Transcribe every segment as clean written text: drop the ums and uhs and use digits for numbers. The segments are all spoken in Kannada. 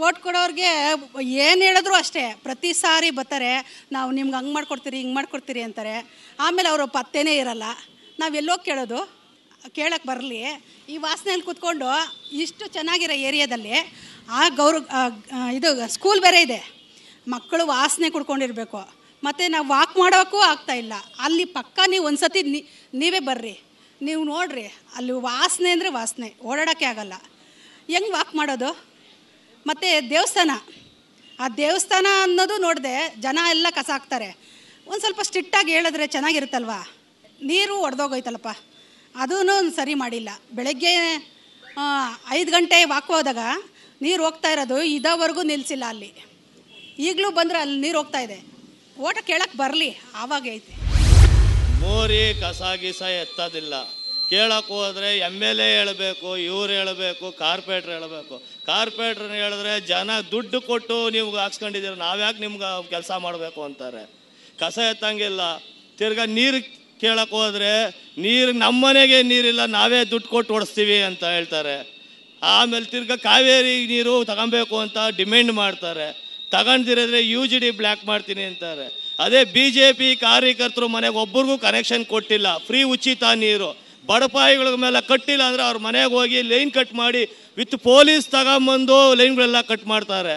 ಓಟ್ ಕೊಡೋರಿಗೆ ಏನು ಹೇಳಿದ್ರು ಅಷ್ಟೇ, ಪ್ರತಿ ಸಾರಿ ಬರ್ತಾರೆ, ನಾವು ನಿಮ್ಗೆ ಹಂಗೆ ಮಾಡ್ಕೊಡ್ತೀರಿ ಹಿಂಗೆ ಮಾಡ್ಕೊಡ್ತೀರಿ ಅಂತಾರೆ. ಆಮೇಲೆ ಅವರು ಪತ್ತೇನೇ ಇರಲ್ಲ. ನಾವೆಲ್ಲೋ ಕೇಳೋದು, ಕೇಳಕ್ಕೆ ಬರಲಿ. ಈ ವಾಸನೆಯಲ್ಲಿ ಕೂತ್ಕೊಂಡು ಇಷ್ಟು ಚೆನ್ನಾಗಿರೋ ಏರಿಯಾದಲ್ಲಿ ಇದು ಸ್ಕೂಲ್ ಬೇರೆ ಇದೆ, ಮಕ್ಕಳು ವಾಸನೆ ಕುಡ್ಕೊಂಡಿರಬೇಕು. ಮತ್ತು ನಾವು ವಾಕ್ ಮಾಡೋಕ್ಕೂ ಆಗ್ತಾಯಿಲ್ಲ. ಅಲ್ಲಿ ಪಕ್ಕ ನೀವು ಒಂದು ಸತಿ ನೀವೇ ಬರ್ರಿ, ನೀವು ನೋಡಿರಿ, ಅಲ್ಲಿ ವಾಸನೆ ಅಂದರೆ ವಾಸನೆ, ಓಡಾಡೋಕ್ಕೆ ಆಗಲ್ಲ. ಹೆಂಗೆ ವಾಕ್ ಮಾಡೋದು? ಮತ್ತು ಆ ದೇವಸ್ಥಾನ ಅನ್ನೋದು ನೋಡಿದೆ, ಜನ ಎಲ್ಲ ಕಸ ಹಾಕ್ತಾರೆ. ಒಂದು ಸ್ವಲ್ಪ ಸ್ಟ್ರಿಕ್ಟಾಗಿ ಹೇಳಿದ್ರೆ ಚೆನ್ನಾಗಿರುತ್ತಲ್ವ. ನೀರು ಒಡೆದೋಗೋಯ್ತಲ್ಲಪ್ಪ, ಅದೂ ಸರಿ ಮಾಡಿಲ್ಲ. ಬೆಳಗ್ಗೆ 5 ಗಂಟೆ ವಾಕ್ ಹೋದಾಗ ನೀರು ಹೋಗ್ತಾ ಇರೋದು ಇದಾವರೆಗೂ ನಿಲ್ಲಿಸಿಲ್ಲ. ಅಲ್ಲಿ ಈಗಲೂ ಬಂದರೆ ಅಲ್ಲಿ ನೀರು ಹೋಗ್ತಾ ಇದೆ. ಓಟ ಕೇಳಕ್ಕೆ ಬರಲಿ, ಆವಾಗ ಐತೆ. ಮೋರಿ ಕಸ ಗೀಸ ಎತ್ತೋದಿಲ್ಲ. ಕೇಳಕ್ಕೆ ಹೋದರೆ MLA ಹೇಳಬೇಕು, ಇವ್ರು ಹೇಳಬೇಕು, ಕಾರ್ಪೊರೇಟ್ರ್ ಹೇಳಬೇಕು. ಕಾರ್ಪೊರೇಟ್ರನ್ನ ಹೇಳಿದ್ರೆ ಜನ ದುಡ್ಡು ಕೊಟ್ಟು ನೀವು ಹಾಕ್ಸ್ಕೊಂಡಿದ್ದೀರ, ನಾವ್ಯಾಕೆ ನಿಮ್ಗೆ ಕೆಲಸ ಮಾಡಬೇಕು ಅಂತಾರೆ. ಕಸ ಎತ್ತಂಗಿಲ್ಲ. ತಿರ್ಗಾ ನೀರು ಕೇಳಕ್ಕೆ ಹೋದರೆ ನಮ್ಮನೆಗೆ ನೀರಿಲ್ಲ, ನಾವೇ ದುಡ್ಡು ಕೊಟ್ಟು ಓಡಿಸ್ತೀವಿ ಅಂತ ಹೇಳ್ತಾರೆ. ಆಮೇಲೆ ತಿರ್ಗಾ ಕಾವೇರಿ ನೀರು ತಗೊಬೇಕು ಅಂತ ಡಿಮ್ಯಾಂಡ್ ಮಾಡ್ತಾರೆ. ತಗೊಂಡಿರೋದ್ರೆ UGD ಬ್ಲ್ಯಾಕ್ ಮಾಡ್ತೀನಿ ಅಂತಾರೆ. ಅದೇ BJP ಕಾರ್ಯಕರ್ತರು ಮನೆಗೆ ಒಬ್ರಿಗೂ ಕನೆಕ್ಷನ್ ಕೊಟ್ಟಿಲ್ಲ, ಫ್ರೀ ಉಚಿತ ನೀರು. ಬಡಪಾಯಿಗಳ ಮೇಲೆ ಕಟ್ಟಿಲ್ಲ ಅಂದರೆ ಅವ್ರ ಮನೆಗೆ ಹೋಗಿ ಲೈನ್ ಕಟ್ ಮಾಡಿ ವಿತ್ ಪೊಲೀಸ್ ತಗೊಂಬಂದು ಲೈನ್ಗಳೆಲ್ಲ ಕಟ್ ಮಾಡ್ತಾರೆ.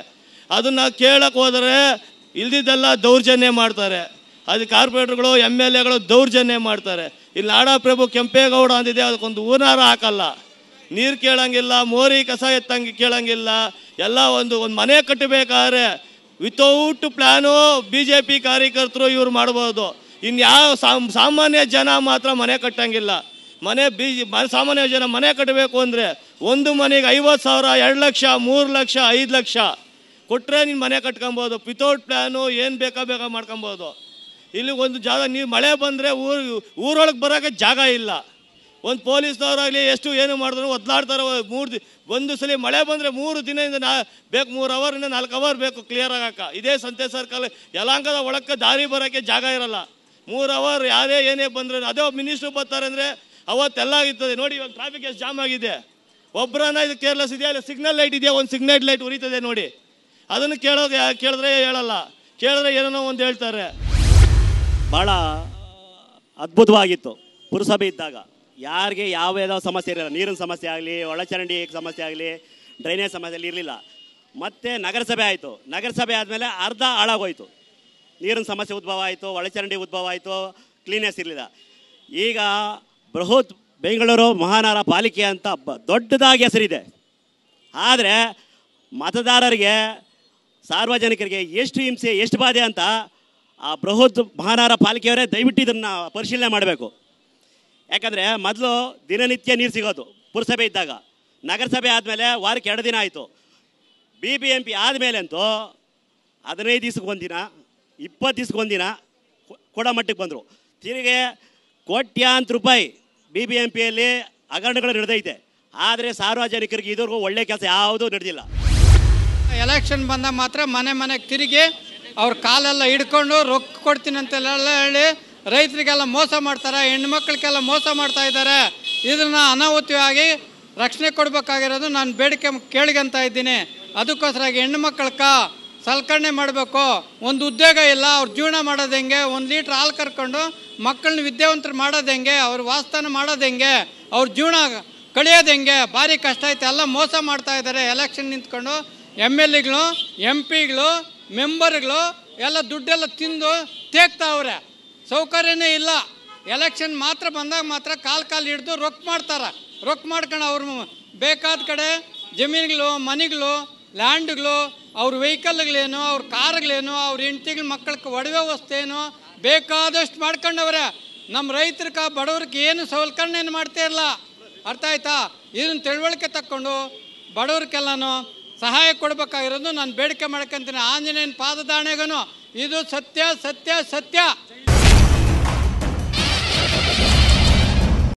ಅದನ್ನು ಕೇಳಕ್ಕೆ ಹೋದರೆ ಇಲ್ದಿದ್ದೆಲ್ಲ ದೌರ್ಜನ್ಯ ಮಾಡ್ತಾರೆ. ಅದು ಕಾರ್ಪೊರೇಟ್ರುಗಳು MLAಗಳು ದೌರ್ಜನ್ಯ ಮಾಡ್ತಾರೆ. ಇಲ್ಲಿ ನಾಡಪ್ರಭು ಕೆಂಪೇಗೌಡ ಅಂದಿದೆ, ಅದಕ್ಕೊಂದು ಹೂನಾರ ಹಾಕಲ್ಲ. ನೀರು ಕೇಳಂಗಿಲ್ಲ, ಮೋರಿ ಕಸ ಎತ್ತಂಗೆ ಕೇಳಂಗಿಲ್ಲ. ಎಲ್ಲ ಒಂದು ಮನೆ ಕಟ್ಟಬೇಕಾದ್ರೆ ವಿತೌಟ್ ಪ್ಲ್ಯಾನು BJP ಕಾರ್ಯಕರ್ತರು ಇವ್ರು ಮಾಡ್ಬೋದು. ಇನ್ಯಾವ ಸಾಮಾನ್ಯ ಜನ ಮಾತ್ರ ಮನೆ ಕಟ್ಟಂಗಿಲ್ಲ. ಸಾಮಾನ್ಯ ಜನ ಮನೆ ಕಟ್ಟಬೇಕು ಅಂದರೆ ಒಂದು ಮನೆಗೆ 50,000, 2 ಲಕ್ಷ, 3 ಲಕ್ಷ, 5 ಲಕ್ಷ ಕೊಟ್ಟರೆ ನೀನು ಮನೆ ಕಟ್ಕೊಬೋದು. ವಿತೌಟ್ ಪ್ಲ್ಯಾನು ಏನು ಬೇಕಾ ಮಾಡ್ಕೊಬೋದು. ಇಲ್ಲಿ ಒಂದು ಜಾಗ ನೀರು ಮಳೆ ಬಂದರೆ ಊರೊಳಗೆ ಬರೋಕ್ಕೆ ಜಾಗ ಇಲ್ಲ. ಒಂದು ಪೊಲೀಸ್ನವರಾಗಲಿ ಎಷ್ಟು ಏನು ಮಾಡಿದ್ರು ಒದ್ದಾಡ್ತಾರೆ. ಒಂದು ಸಲ ಮಳೆ ಬಂದರೆ 3 ದಿನದಿಂದ ಬೇಕು, 3 ಅವರಿಂದ 4 ಅವರ್ ಬೇಕು ಕ್ಲಿಯರ್ ಆಗಕ್ಕೆ. ಇದೇ ಸಂತೆ ಸರ್ಕಲ್ ಯಲಹಂಕದ ಒಳಕ್ಕೆ ದಾರಿ ಬರೋಕ್ಕೆ ಜಾಗ ಇರಲ್ಲ. 3 ಅವರ್ ಯಾರೇ ಏನೇ ಬಂದರೆ, ಅದೇ ಮಿನಿಸ್ಟ್ರು ಬರ್ತಾರೆ ಅಂದರೆ ಅವತ್ತೆಲ್ಲ ಇರ್ತದೆ. ನೋಡಿ ಇವಾಗ ಟ್ರಾಫಿಕ್ ಎಷ್ಟು ಜಾಮ್ ಆಗಿದೆ. ಒಬ್ಬರನ್ನ ಇದು ಕೇರ್ಲೆಸ್ ಇದೆಯಾ, ಅಲ್ಲಿ ಸಿಗ್ನಲ್ ಲೈಟ್ ಇದೆಯಾ, ಒಂದು ಸಿಗ್ನಲ್ ಲೈಟ್ ಉರಿತದೆ ನೋಡಿ. ಅದನ್ನು ಕೇಳಿದ್ರೆ ಹೇಳಲ್ಲ, ಕೇಳಿದ್ರೆ ಏನೋ ಒಂದು ಹೇಳ್ತಾರೆ. ಭಾಳ ಅದ್ಭುತವಾಗಿತ್ತು ಪುರಸಭೆ ಇದ್ದಾಗ. ಯಾರಿಗೆ ಯಾವ ಸಮಸ್ಯೆ ಇರಲಿಲ್ಲ. ನೀರಿನ ಸಮಸ್ಯೆ ಆಗಲಿ, ಒಳಚರಂಡಿ ಸಮಸ್ಯೆ ಆಗಲಿ, ಡ್ರೈನೇಜ್ ಸಮಸ್ಯೆ ಇರಲಿಲ್ಲ. ಮತ್ತು ನಗರಸಭೆ ಆಯಿತು. ನಗರಸಭೆ ಆದಮೇಲೆ ಅರ್ಧ ಹಾಳಾಗೋಯ್ತು. ನೀರಿನ ಸಮಸ್ಯೆ ಉದ್ಭವ ಆಯಿತು, ಒಳಚರಂಡಿ ಉದ್ಭವ ಆಯಿತು, ಕ್ಲೀನೆಸ್ ಇರಲಿಲ್ಲ. ಈಗ ಬೃಹತ್ ಬೆಂಗಳೂರು ಮಹಾನಗರ ಪಾಲಿಕೆ ಅಂತ ದೊಡ್ಡದಾಗಿ ಹೆಸರಿದೆ. ಆದರೆ ಮತದಾರರಿಗೆ, ಸಾರ್ವಜನಿಕರಿಗೆ ಎಷ್ಟು ಹಿಂಸೆ, ಎಷ್ಟು ಬಾಧೆ ಅಂತ ಆ ಬೃಹತ್ ಮಹಾನಗರ ಪಾಲಿಕೆಯವರೇ ದಯವಿಟ್ಟು ಇದನ್ನು ಪರಿಶೀಲನೆ ಮಾಡಬೇಕು. ಯಾಕಂದರೆ ಮೊದಲು ದಿನನಿತ್ಯ ನೀರು ಸಿಗೋದು ಪುರಸಭೆ ಇದ್ದಾಗ. ನಗರಸಭೆ ಆದಮೇಲೆ ವಾರಕ್ಕೆ 2 ದಿನ ಆಯಿತು. BBMP ಆದಮೇಲೆ ಅಂತೂ 15 ದಿವ್ಸಕ್ಕೆ ಒಂದಿನ, 20 ದಿವ್ಸಕ್ಕೆ ಒಂದಿನ ಕೊಡೋ ಮಟ್ಟಿಗೆ ಬಂದರು. ತಿರುಗಿ ಕೋಟ್ಯಾಂತರ ರೂಪಾಯಿ BBMPಯಲ್ಲಿ ಹಗರಣಗಳು ನಡೆದೈತೆ. ಆದರೆ ಸಾರ್ವಜನಿಕರಿಗೆ ಇದುವರೆಗೂ ಒಳ್ಳೆ ಕೆಲಸ ಯಾವುದೂ ನಡೆದಿಲ್ಲ. ಎಲೆಕ್ಷನ್ ಬಂದಾಗ ಮಾತ್ರ ಮನೆಗೆ ತಿರುಗಿ ಅವ್ರ ಕಾಲೆಲ್ಲ ಹಿಡ್ಕೊಂಡು ರೊಕ್ಕ ಕೊಡ್ತೀನಿ ಅಂತೆಲ್ಲ ಹೇಳಿ ರೈತರಿಗೆಲ್ಲ ಮೋಸ ಮಾಡ್ತಾರೆ, ಹೆಣ್ಮಕ್ಳಿಗೆಲ್ಲ ಮೋಸ ಮಾಡ್ತಾ ಇದ್ದಾರೆ. ಇದನ್ನು ಅನಾಹುತವಾಗಿ ರಕ್ಷಣೆ ಕೊಡಬೇಕಾಗಿರೋದು ನಾನು ಬೇಡಿಕೆ ಕೇಳಿಗಂತ ಇದ್ದೀನಿ. ಅದಕ್ಕೋಸ್ಕರಾಗಿ ಹೆಣ್ಮಕ್ಳಕ್ಕೆ ಸಲಕರಣೆ ಮಾಡಬೇಕು. ಒಂದು ಉದ್ಯೋಗ ಇಲ್ಲ, ಅವ್ರ ಜೀವನ ಮಾಡೋದು ಹೆಂಗೆ? 1 ಲೀಟ್ರ್ ಹಾಲು ಕರ್ಕೊಂಡು ಮಕ್ಕಳನ್ನ ವಿದ್ಯಾವಂತರು ಮಾಡೋದು ಹೆಂಗೆ? ಅವ್ರ ವಾಸಸ್ಥಾನ ಮಾಡೋದು ಹೆಂಗೆ? ಅವ್ರ ಜೀವನ ಕಳಿಯೋದು ಹೆಂಗೆ? ಭಾರಿ ಕಷ್ಟ ಐತೆ. ಎಲ್ಲ ಮೋಸ ಮಾಡ್ತಾ ಇದ್ದಾರೆ. ಎಲೆಕ್ಷನ್ ನಿಂತ್ಕೊಂಡು MLAಗಳು, MPಗಳು, ಮೆಂಬರ್ಗಳು ಎಲ್ಲ ದುಡ್ಡೆಲ್ಲ ತಿಂದು ತೇಗ್ತಾವ್ರೆ. ಸೌಕರ್ಯನೇ ಇಲ್ಲ. ಎಲೆಕ್ಷನ್ ಮಾತ್ರ ಬಂದಾಗ ಮಾತ್ರ ಕಾಲು ಹಿಡಿದು ರೊಕ್ಕ ಮಾಡ್ತಾರೆ. ರೊಕ್ಕ ಮಾಡ್ಕೊಂಡು ಅವ್ರ ಬೇಕಾದ ಕಡೆ ಜಮೀನುಗಳು, ಮನೆಗಳು, ಲ್ಯಾಂಡ್ಗಳು, ಅವ್ರ ವೆಹಿಕಲ್ಗಳೇನು, ಅವ್ರ ಕಾರ್ಗಳೇನು, ಅವ್ರ ಹೆಂಡತಿಗಳ ಮಕ್ಕಳಿಗೆ ಒಡವೆ ವಸ್ತೇನು ಬೇಕಾದಷ್ಟು ಮಾಡ್ಕೊಂಡವ್ರೆ. ನಮ್ಮ ರೈತರಿಗೆ, ಬಡವ್ರಿಗೆ ಏನು ಸೌಕರ್ಯನ ಮಾಡ್ತಾ ಇಲ್ಲ. ಅರ್ಥ ಆಯ್ತಾ? ಇದನ್ನು ತಿಳುವಳಿಕೆ ತಕ್ಕೊಂಡು ಬಡವ್ರಿಗೆಲ್ಲನೂ ಸಹಾಯ ಕೊಡಬೇಕಾಗಿರೋದು ನಾನು ಬೇಡಿಕೆ ಮಾಡ್ಕೊಂತೀನಿ. ಆಂಜನೇಯನ ಪಾದದಾಣೆಗೂ ಇದು ಸತ್ಯ ಸತ್ಯ ಸತ್ಯ.